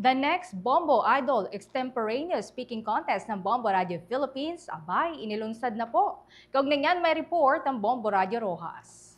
The next Bombo Idol Extemporaneous Speaking Contest ng Bombo Radio Philippines, abay, inilunsad na po. Kaugnay niyan, may report ng Bombo Radio Rojas.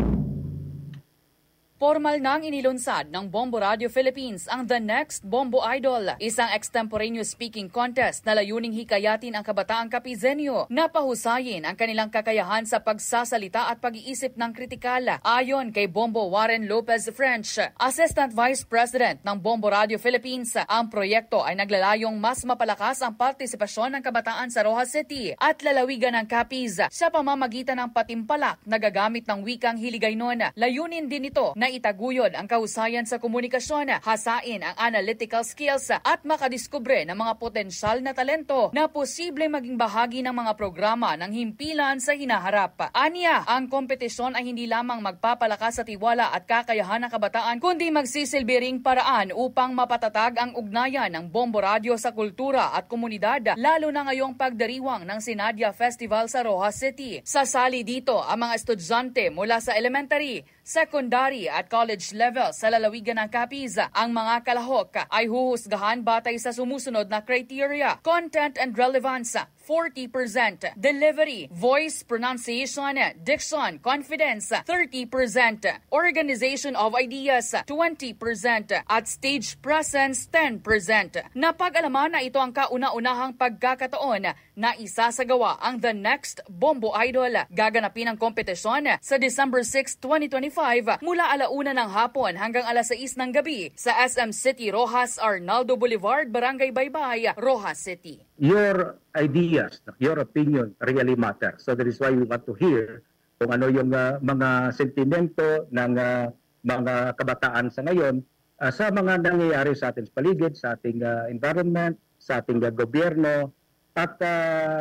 Formal nang inilunsad ng Bombo Radio Philippines ang The Next Bombo Idol, isang extemporaneous speaking contest na layuning hikayatin ang kabataang Kapizenyo na pahusayin ang kanilang kakayahan sa pagsasalita at pag-iisip ng kritikal. Ayon kay Bombo Warren Lopez French, Assistant Vice President ng Bombo Radio Philippines, ang proyekto ay naglalayong mas mapalakas ang partisipasyon ng kabataan sa Rojas City at lalawigan ng Capiz sa pamamagitan ng patimpalak na gagamit ng wikang Hiligaynon. Layunin din ito na itaguyod ang kahusayan sa komunikasyon, hasain ang analytical skills at makadiskubre ng mga potensyal na talento na posible maging bahagi ng mga programa ng himpilan sa hinaharap. Aniya, ang kompetisyon ay hindi lamang magpapalakas sa tiwala at kakayahan ng kabataan, kundi magsisilbi ring paraan upang mapatatag ang ugnayan ng Bombo Radio sa kultura at komunidad, lalo na ngayong pagdiriwang ng Sinadya Festival sa Rojas City. Sasali dito ang mga estudyante mula sa elementary, secondary at college level sa lalawigan ng Capiz. Ang mga kalahok ay huhusgahan batay sa sumusunod na criteria: content and relevance 40%, delivery, voice, pronunciation, diction, confidence 30%, organization of ideas 20%, at stage presence 10%. Napag-alaman na ito ang kauna-unahang pagkakataon na isasagawa ang The Next Bombo Idol. Gaganapin ang kompetisyon sa December 6, 2025 mula 1:00 ng hapon hanggang 6:00 ng gabi sa SM City Rojas, Arnaldo Boulevard, Barangay Baybay, Rojas City. Your ideas, your opinion really matter. So that is why we want to hear kung ano yung mga sentimento ng mga kabataan sa ngayon sa mga nangyayari sa ating paligid, sa ating environment, sa ating gobyerno, at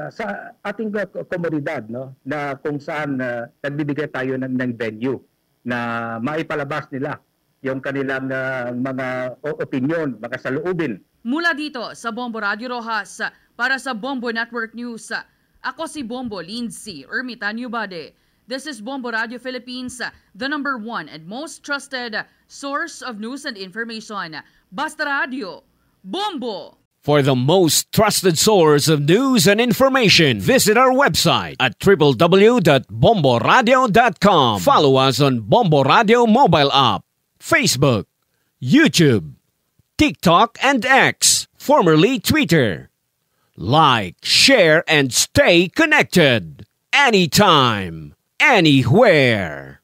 sa ating komunidad, no, na kung saan nagbibigay tayo ng venue na maipalabas nila yung kanilang mga opinion, mga saloobin. Mula dito sa Bombo Radio Rojas, para sa Bombo Network News, ako si Bombo Lindsay Ermitanio Bade. This is Bombo Radio Philippines, the #1 and most trusted source of news and information. Basta Radio, Bombo! For the most trusted source of news and information, visit our website at www.bomboradio.com. Follow us on Bombo Radio mobile app, Facebook, YouTube, TikTok, and X, formerly Twitter. Like, share, and stay connected. Anytime, anywhere.